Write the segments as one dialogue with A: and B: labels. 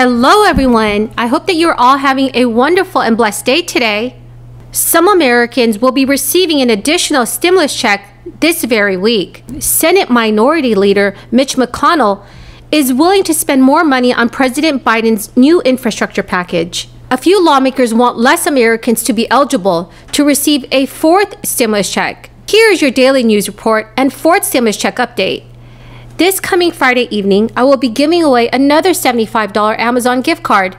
A: Hello everyone! I hope that you're all having a wonderful and blessed day today. Some Americans will be receiving an additional stimulus check this very week. Senate Minority Leader Mitch McConnell is willing to spend more money on President Biden's new infrastructure package. A few lawmakers want less Americans to be eligible to receive a fourth stimulus check. Here is your daily news report and fourth stimulus check update. This coming Friday evening, I will be giving away another $75 Amazon gift card.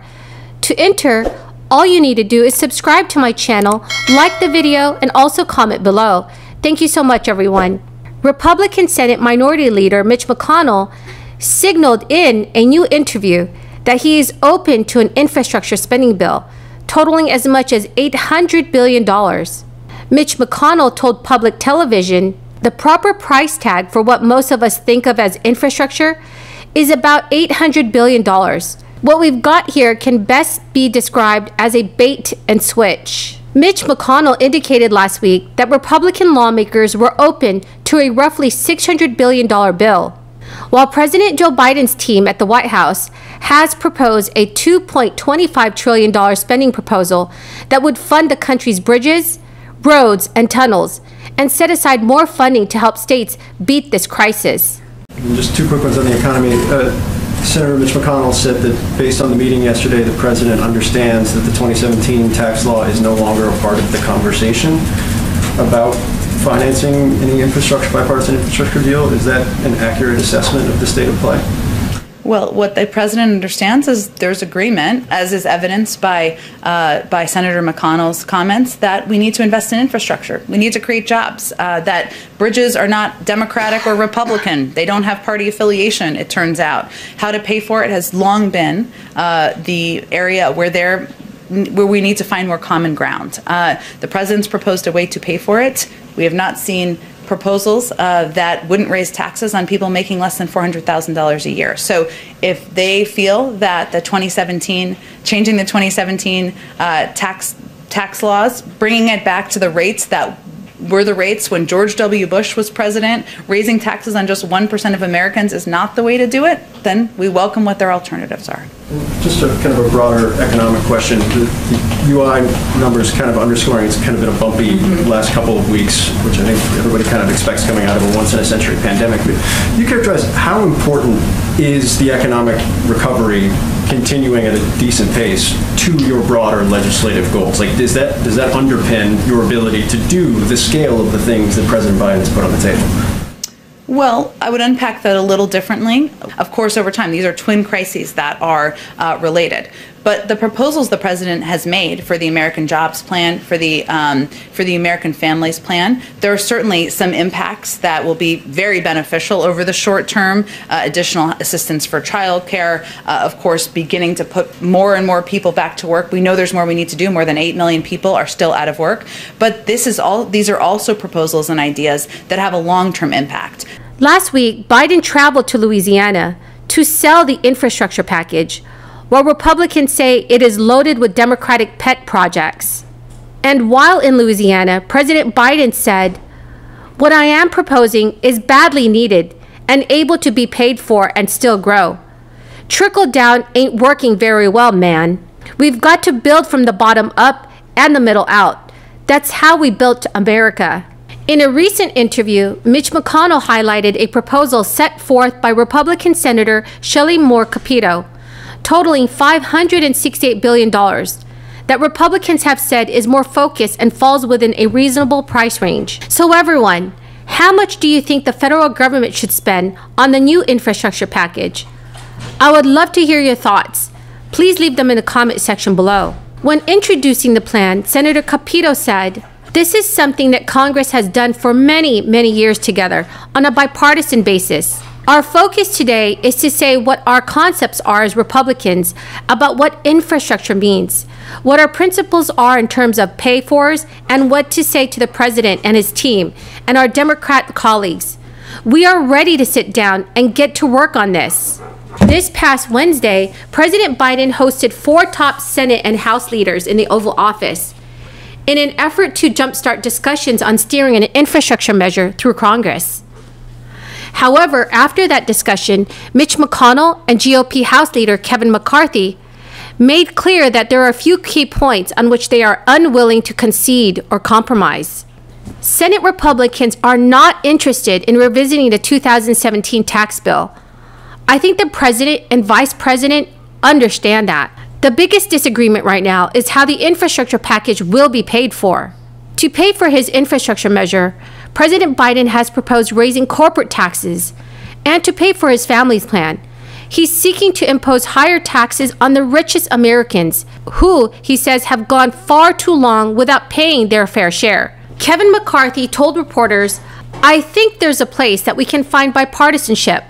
A: To enter, all you need to do is subscribe to my channel, like the video, and also comment below. Thank you so much, everyone. Republican Senate Minority Leader Mitch McConnell signaled in a new interview that he is open to an infrastructure spending bill, totaling as much as $800 billion. Mitch McConnell told public television the proper price tag for what most of us think of as infrastructure is about $800 billion. What we've got here can best be described as a bait and switch. Mitch McConnell indicated last week that Republican lawmakers were open to a roughly $600 billion bill, while President Joe Biden's team at the White House has proposed a $2.25 trillion spending proposal that would fund the country's bridges, roads, and tunnels, and set aside more funding to help states beat this crisis.
B: Just two quick ones on the economy. Senator Mitch McConnell said that based on the meeting yesterday, the president understands that the 2017 tax law is no longer a part of the conversation about financing any bipartisan infrastructure deal. Is that an accurate assessment of the state of play?
C: Well, what the president understands is there's agreement, as is evidenced by Senator McConnell's comments, that we need to invest in infrastructure. We need to create jobs, that bridges are not Democratic or Republican. They don't have party affiliation, it turns out. How to pay for it has long been the area where we need to find more common ground. The president's proposed a way to pay for it. We have not seen proposals that wouldn't raise taxes on people making less than $400,000 a year. So if they feel that changing the 2017 tax laws, bringing it back to the rates that were the rates when George W. Bush was president, raising taxes on just 1% of Americans is not the way to do it, then we welcome what their alternatives are.
B: Just kind of a broader economic question. The UI numbers kind of underscoring it's kind of been a bumpy last couple of weeks, which I think everybody kind of expects coming out of a once-in-a-century pandemic. But you characterize how important is the economic recovery continuing at a decent pace to your broader legislative goals? Like, does that underpin your ability to do the scale of the things that President Biden's put on the table?
C: Well, I would unpack that a little differently. Of course, over time, these are twin crises that are related. But the proposals the president has made for the American Jobs Plan, for the American Families Plan, there are certainly some impacts that will be very beneficial over the short term. Additional assistance for childcare, of course, beginning to put more and more people back to work. We know there's more we need to do. More than 8 million people are still out of work. But these are also proposals and ideas that have a long-term impact.
A: Last week, Biden traveled to Louisiana to sell the infrastructure package, while Republicans say it is loaded with Democratic pet projects. And while in Louisiana, President Biden said, "What I am proposing is badly needed and able to be paid for and still grow. Trickle down ain't working very well, man. We've got to build from the bottom up and the middle out. That's how we built America." In a recent interview, Mitch McConnell highlighted a proposal set forth by Republican Senator Shelley Moore Capito, totaling $568 billion, that Republicans have said is more focused and falls within a reasonable price range. So everyone, how much do you think the federal government should spend on the new infrastructure package? I would love to hear your thoughts. Please leave them in the comment section below. When introducing the plan, Senator Capito said, "This is something that Congress has done for many, many years together on a bipartisan basis. Our focus today is to say what our concepts are as Republicans about what infrastructure means, what our principles are in terms of pay-fors, and what to say to the president and his team and our Democrat colleagues. We are ready to sit down and get to work on this." This past Wednesday, President Biden hosted 4 top Senate and House leaders in the Oval Office in an effort to jumpstart discussions on steering an infrastructure measure through Congress. However, after that discussion, Mitch McConnell and GOP House Leader Kevin McCarthy made clear that there are a few key points on which they are unwilling to concede or compromise. Senate Republicans are not interested in revisiting the 2017 tax bill. I think the president and vice president understand that. The biggest disagreement right now is how the infrastructure package will be paid for. To pay for his infrastructure measure, President Biden has proposed raising corporate taxes, and to pay for his family's plan, he's seeking to impose higher taxes on the richest Americans, who, he says, have gone far too long without paying their fair share. Kevin McCarthy told reporters, "I think there's a place that we can find bipartisanship.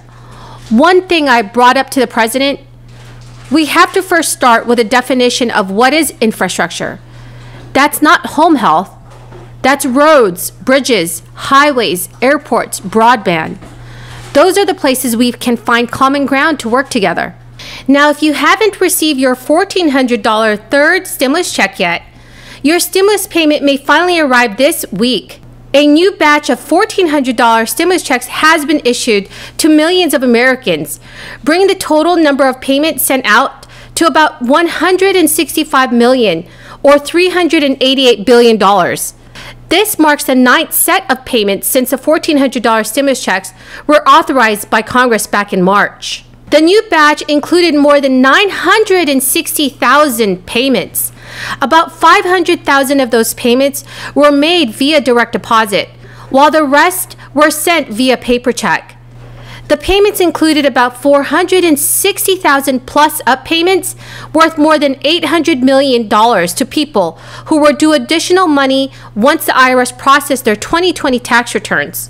A: One thing I brought up to the president, we have to first start with a definition of what is infrastructure. That's not home health. That's roads, bridges, highways, airports, broadband. Those are the places we can find common ground to work together." Now, if you haven't received your $1,400 third stimulus check yet, your stimulus payment may finally arrive this week. A new batch of $1,400 stimulus checks has been issued to millions of Americans, bringing the total number of payments sent out to about 165 million, or $388 billion. This marks the 9th set of payments since the $1,400 stimulus checks were authorized by Congress back in March. The new batch included more than 960,000 payments. About 500,000 of those payments were made via direct deposit, while the rest were sent via paper check. The payments included about 460,000 plus up payments worth more than $800 million to people who were due additional money once the IRS processed their 2020 tax returns.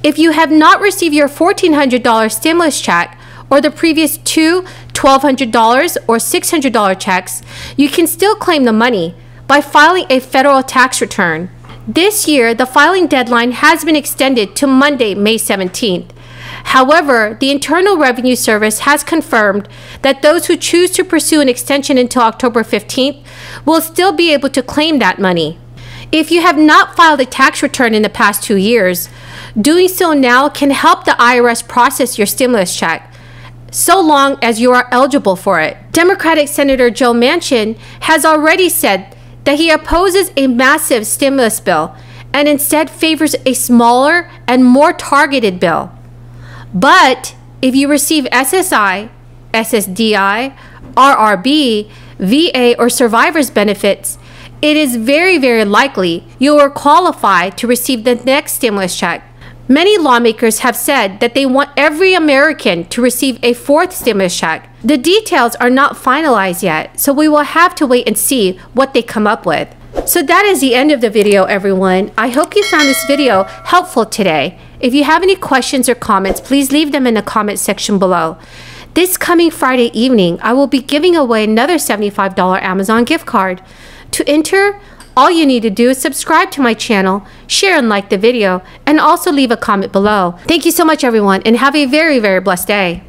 A: If you have not received your $1,400 stimulus check or the previous two $1,200 or $600 checks, you can still claim the money by filing a federal tax return. This year, the filing deadline has been extended to Monday, May 17th. However, the Internal Revenue Service has confirmed that those who choose to pursue an extension until October 15th will still be able to claim that money. If you have not filed a tax return in the past 2 years, doing so now can help the IRS process your stimulus check, so long as you are eligible for it. Democratic Senator Joe Manchin has already said that he opposes a massive stimulus bill and instead favors a smaller and more targeted bill. But if you receive SSI, Ssdi, RRB, VA, or survivor's benefits, it is very, very likely you will qualify to receive the next stimulus check. Many lawmakers have said that they want every American to receive a fourth stimulus check. The details are not finalized yet, so we will have to wait and see what they come up with. So that is the end of the video, everyone. I hope you found this video helpful today. If you have any questions or comments, please leave them in the comment section below. This coming Friday evening, I will be giving away another $75 Amazon gift card. To enter, all you need to do is subscribe to my channel, share and like the video, and also leave a comment below. Thank you so much, everyone, and have a very, very blessed day.